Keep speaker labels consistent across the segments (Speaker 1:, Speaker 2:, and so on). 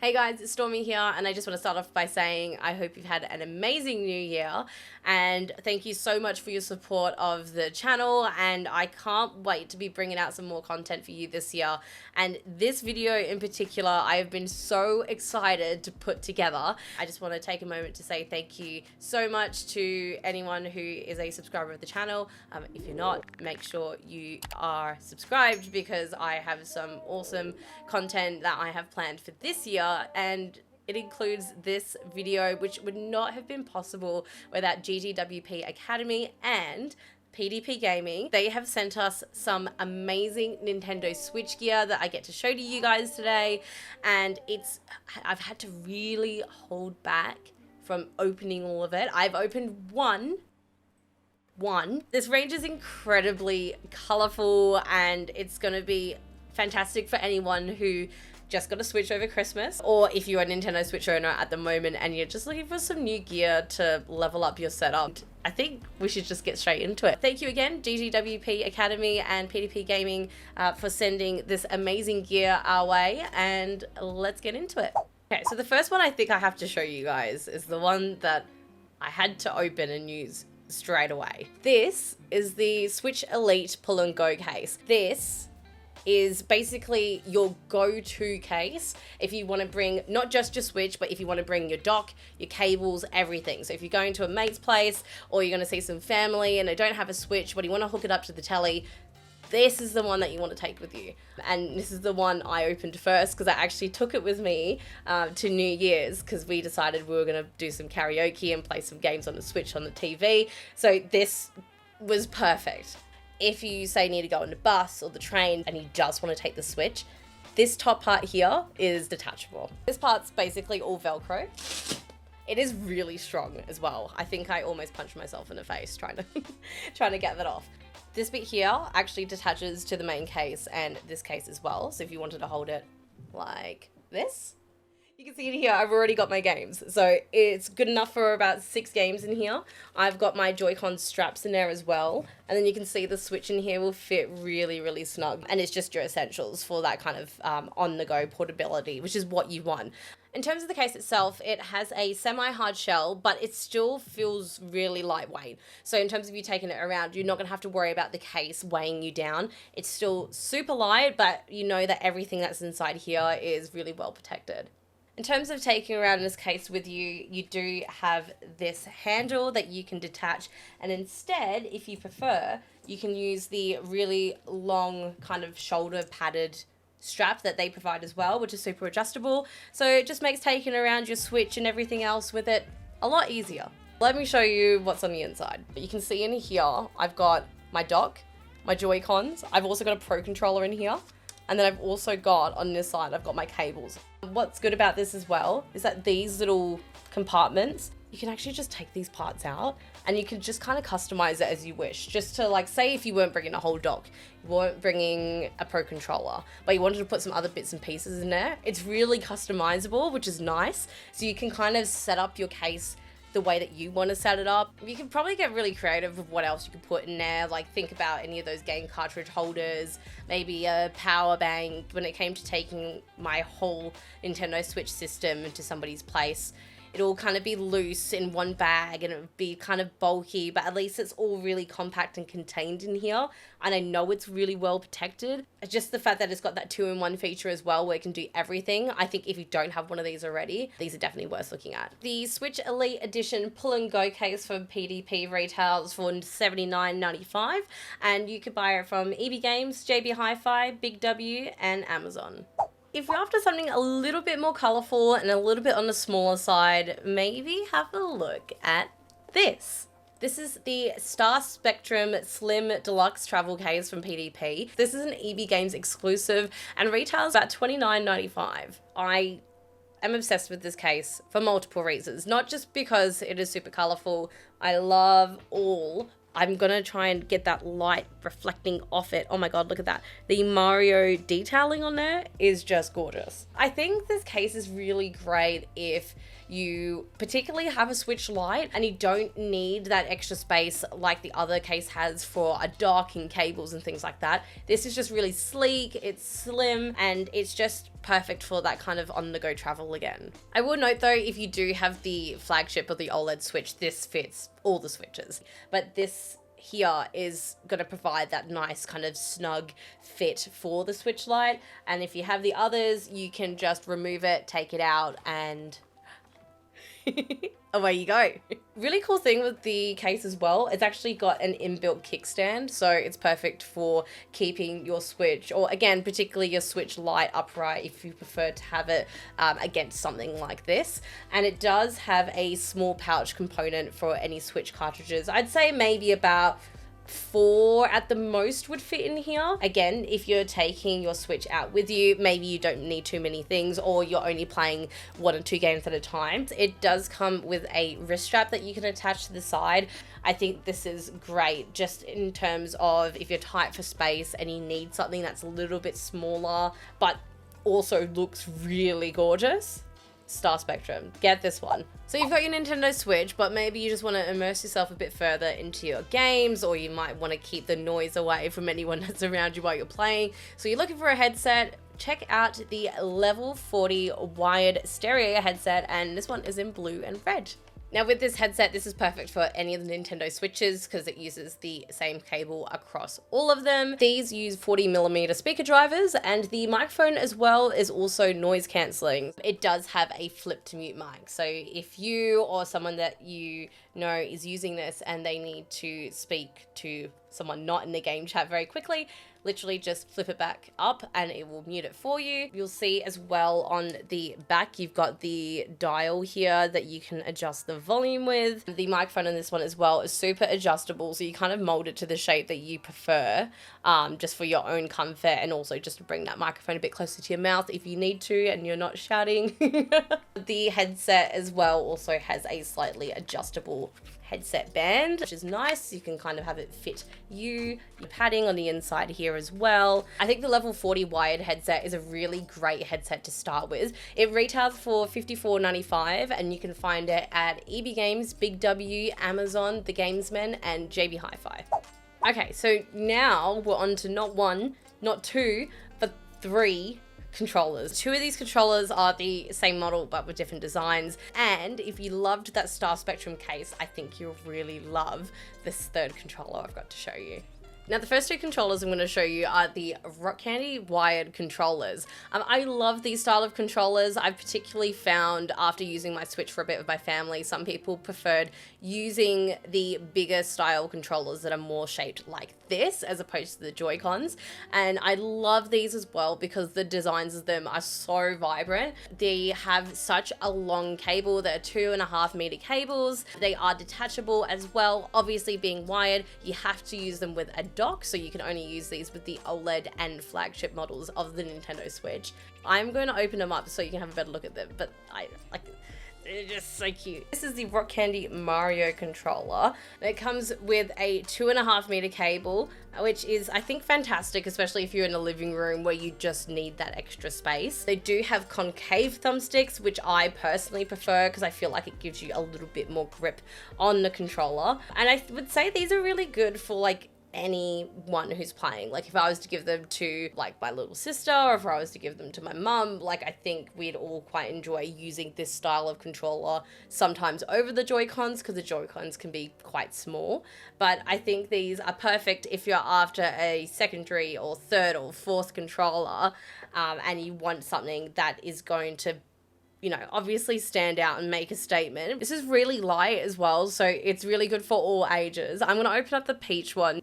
Speaker 1: Hey guys, it's Stormy here, and I just want to start off by saying I hope you've had an amazing new year, and thank you so much for your support of the channel, and I can't wait to be bringing out some more content for you this year. And this video in particular, I have been so excited to put together. I just want to take a moment to say thank you so much to anyone who is a subscriber of the channel. If you're not, make sure you are subscribed because I have some awesome content that I have planned for this year. And it includes this video, which would not have been possible without GGWP Academy and PDP Gaming. They have sent us some amazing Nintendo Switch gear that I get to show to you guys today, and I've had to really hold back from opening all of it. I've opened one. This range is incredibly colorful, and it's going to be fantastic for anyone who just got a Switch over Christmas, or if you're a Nintendo Switch owner at the moment and you're just looking for some new gear to level up your setup. I think we should just get straight into it. Thank you again, GGWP Academy and PDP Gaming, for sending this amazing gear our way, and let's get into it. Okay, so the first one I think I have to show you guys is the one that I had to open and use straight away. This is the Switch Elite Pull and Go case. This is basically your go-to case if you want to bring not just your Switch, but if you want to bring your dock, your cables, everything. So if you're going to a mate's place or you're going to see some family and they don't have a Switch, but you want to hook it up to the telly, this is the one that you want to take with you. And this is the one I opened first because I actually took it with me to New Year's because we decided we were going to do some karaoke and play some games on the Switch on the TV. So this was perfect. If you say need to go on the bus or the train and you just want to take the Switch, this top part here is detachable. This part's basically all Velcro. It is really strong as well. I think I almost punched myself in the face trying to get that off. This bit here actually detaches to the main case and this case as well. So if you wanted to hold it like this, you can see it here. I've already got my games. So it's good enough for about 6 games in here. I've got my Joy-Con straps in there as well. And then you can see the Switch in here will fit really, really snug. And it's just your essentials for that kind of on-the-go portability, which is what you want. In terms of the case itself, it has a semi-hard shell, but it still feels really lightweight. So in terms of you taking it around, you're not going to have to worry about the case weighing you down. It's still super light, but you know that everything that's inside here is really well protected. In terms of taking around this case with you, you do have this handle that you can detach, and instead, if you prefer, you can use the really long kind of shoulder padded strap that they provide as well, which is super adjustable. So it just makes taking around your Switch and everything else with it a lot easier. Let me show you what's on the inside. You can see in here, I've got my dock, my Joy-Cons. I've also got a Pro Controller in here. And then I've also got, on this side, I've got my cables. What's good about this as well is that these little compartments, you can actually just take these parts out and you can just kind of customize it as you wish. Just to like, say if you weren't bringing a whole dock, you weren't bringing a Pro Controller, but you wanted to put some other bits and pieces in there, it's really customizable, which is nice. So you can kind of set up your case the way that you want to set it up. You can probably get really creative with what else you could put in there. Like think about any of those game cartridge holders, maybe a power bank. When it came to taking my whole Nintendo Switch system into somebody's place, it'll all kind of be loose in one bag and it would be kind of bulky, but at least it's all really compact and contained in here. And I know it's really well protected. Just the fact that it's got that 2-in-1 feature as well where it can do everything. I think if you don't have one of these already, these are definitely worth looking at. The Switch Elite Edition Pull and Go case from PDP retails for $79.95, and you could buy it from EB Games, JB Hi-Fi, Big W, and Amazon. If you're after something a little bit more colourful and a little bit on the smaller side, maybe have a look at this. This is the Star Spectrum Slim Deluxe Travel Case from PDP. This is an EB Games exclusive and retails about $29.95. I am obsessed with this case for multiple reasons, not just because it is super colourful. I love all I'm gonna try and get that light reflecting off it. Oh my god, look at that. The Mario detailing on there is just gorgeous. I think this case is really great if you particularly have a Switch Lite and you don't need that extra space like the other case has for a dock and cables and things like that. This is just really sleek, it's slim, and it's just perfect for that kind of on-the-go travel again. I will note though, if you do have the flagship or the OLED Switch, this fits all the Switches. But this here is going to provide that nice kind of snug fit for the Switch Lite. And if you have the others, you can just remove it, take it out, and away you go. Really cool thing with the case as well, it's actually got an inbuilt kickstand, so it's perfect for keeping your Switch, or again, particularly your Switch Lite upright if you prefer to have it against something like this. And it does have a small pouch component for any Switch cartridges. I'd say maybe about 4 at the most would fit in here. Again, if you're taking your Switch out with you, maybe you don't need too many things, or you're only playing 1 or 2 games at a time. It does come with a wrist strap that you can attach to the side. I think this is great just in terms of if you're tight for space and you need something that's a little bit smaller but also looks really gorgeous. Star Spectrum, get this one. So you've got your Nintendo Switch, but maybe you just want to immerse yourself a bit further into your games, or you might want to keep the noise away from anyone that's around you while you're playing. So you're looking for a headset, check out the Level 40 wired stereo headset, and this one is in blue and red. Now with this headset, this is perfect for any of the Nintendo Switches because it uses the same cable across all of them. These use 40mm speaker drivers, and the microphone as well is also noise cancelling. It does have a flip to mute mic, so if you or someone that you know is using this and they need to speak to someone not in the game chat very quickly, literally just flip it back up and it will mute it for you. You'll see as well on the back, you've got the dial here that you can adjust the volume with. The microphone on this one as well is super adjustable, so you kind of mold it to the shape that you prefer, just for your own comfort, and also just to bring that microphone a bit closer to your mouth if you need to and you're not shouting. The headset as well also has a slightly adjustable headset band, which is nice. You can kind of have it fit you. Your padding on the inside here as well. I think the Level 40 wired headset is a really great headset to start with. It retails for $54.95 and you can find it at EB Games, Big W, Amazon, The Gamesman, and JB Hi-Fi. Okay, so now we're on to not 1, not 2, but 3 controllers. 2 of these controllers are the same model but with different designs, and if you loved that Star Spectrum case, I think you'll really love this 3rd controller I've got to show you. Now the first 2 controllers I'm going to show you are the Rock Candy wired controllers. I love these style of controllers. I've particularly found after using my Switch for a bit with my family, some people preferred using the bigger style controllers that are more shaped like this as opposed to the Joy-Cons, and I love these as well because the designs of them are so vibrant. They have such a long cable. They're 2.5 meter cables. They are detachable as well. Obviously being wired, you have to use them with a dock, so you can only use these with the OLED and flagship models of the Nintendo Switch. I'm going to open them up so you can have a better look at them, but they're just so cute. This is the Rock Candy Mario controller. It comes with a 2.5 meter cable, which is, I think, fantastic, especially if you're in a living room where you just need that extra space. They do have concave thumbsticks, which I personally prefer because I feel like it gives you a little bit more grip on the controller. And I would say these are really good for like anyone who's playing. Like if I was to give them to like my little sister, or if I was to give them to my mum, like I think we'd all quite enjoy using this style of controller sometimes over the Joy-Cons, because the Joy-Cons can be quite small. But I think these are perfect if you're after a secondary or 3rd or 4th controller, and you want something that is going to, you know, obviously stand out and make a statement. This is really light as well, so it's really good for all ages. I'm gonna open up the peach one.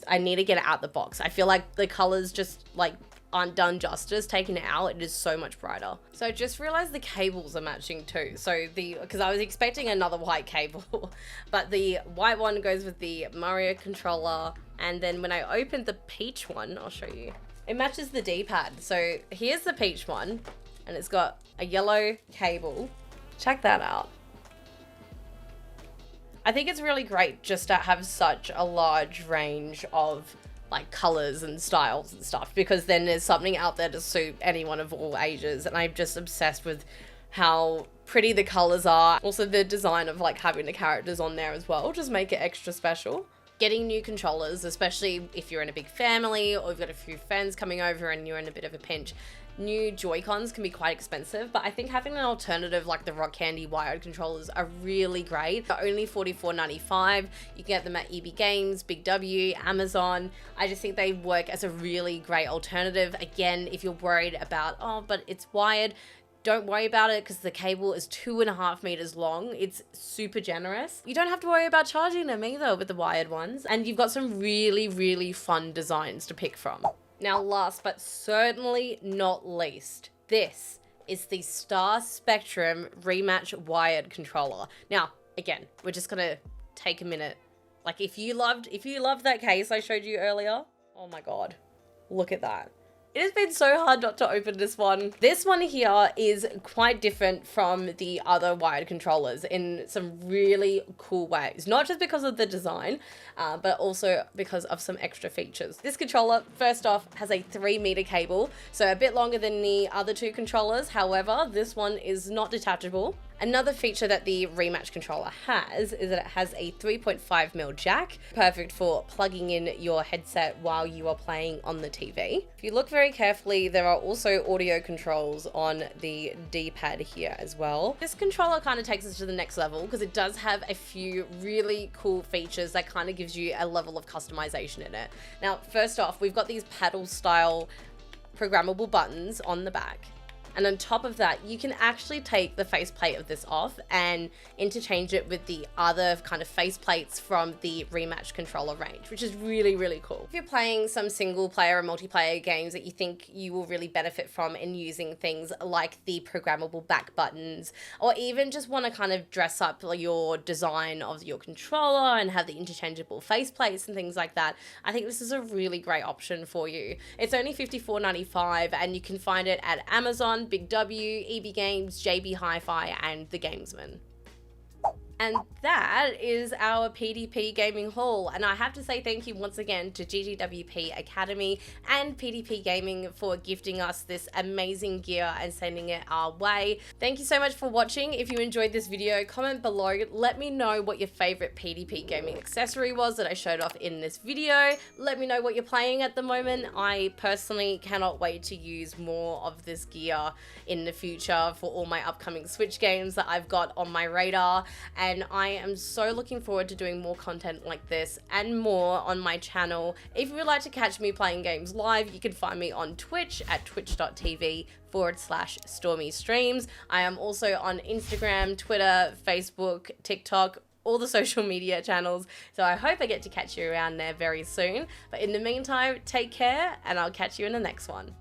Speaker 1: I need to get it out the box. I feel like the colors just like aren't done justice. Taking it out, it is so much brighter. So I just realized the cables are matching too. So because I was expecting another white cable, but the white one goes with the Mario controller. And then when I opened the peach one, I'll show you. It matches the D-pad. So here's the peach one, and it's got a yellow cable. Check that out. I think it's really great just to have such a large range of like colors and styles and stuff, because then there's something out there to suit anyone of all ages. And I'm just obsessed with how pretty the colors are. Also the design of like having the characters on there as well, just make it extra special. Getting new controllers, especially if you're in a big family or you've got a few friends coming over and you're in a bit of a pinch, new Joy-Cons can be quite expensive, but I think having an alternative like the Rock Candy wired controllers are really great. They're only $44.95. You can get them at EB Games, Big W, Amazon. I just think they work as a really great alternative. Again, if you're worried about, oh, but it's wired, don't worry about it, because the cable is 2.5 meters long. It's super generous. You don't have to worry about charging them either with the wired ones. And you've got some really, really fun designs to pick from. Now, last but certainly not least, this is the Star Spectrum Rematch wired controller. Now, again, we're just gonna take a minute. Like, if you loved that case I showed you earlier, oh my God, look at that. It has been so hard not to open this one. This one here is quite different from the other wired controllers in some really cool ways. Not just because of the design, but also because of some extra features. This controller, first off, has a 3-meter cable, so a bit longer than the other two controllers. However, this one is not detachable. Another feature that the Rematch controller has is that it has a 3.5mm jack, perfect for plugging in your headset while you are playing on the TV. If you look very carefully, there are also audio controls on the D-pad here as well. This controller kind of takes us to the next level because it does have a few really cool features that kind of gives you a level of customization in it. Now, first off, we've got these paddle style programmable buttons on the back. And on top of that, you can actually take the faceplate of this off and interchange it with the other kind of faceplates from the Rematch controller range, which is really, really cool. If you're playing some single player or multiplayer games that you think you will really benefit from in using things like the programmable back buttons, or even just want to kind of dress up your design of your controller and have the interchangeable faceplates and things like that, I think this is a really great option for you. It's only $54.95 and you can find it at Amazon, Big W, EB Games, JB Hi-Fi, and The Gamesman. And that is our PDP gaming haul. And I have to say thank you once again to GGWP Academy and PDP Gaming for gifting us this amazing gear and sending it our way. Thank you so much for watching. If you enjoyed this video, comment below. Let me know what your favorite PDP gaming accessory was that I showed off in this video. Let me know what you're playing at the moment. I personally cannot wait to use more of this gear in the future for all my upcoming Switch games that I've got on my radar. And I am so looking forward to doing more content like this and more on my channel. If you would like to catch me playing games live, you can find me on Twitch at twitch.tv/Stormy Streams. I am also on Instagram, Twitter, Facebook, TikTok, all the social media channels. So I hope I get to catch you around there very soon. But in the meantime, take care and I'll catch you in the next one.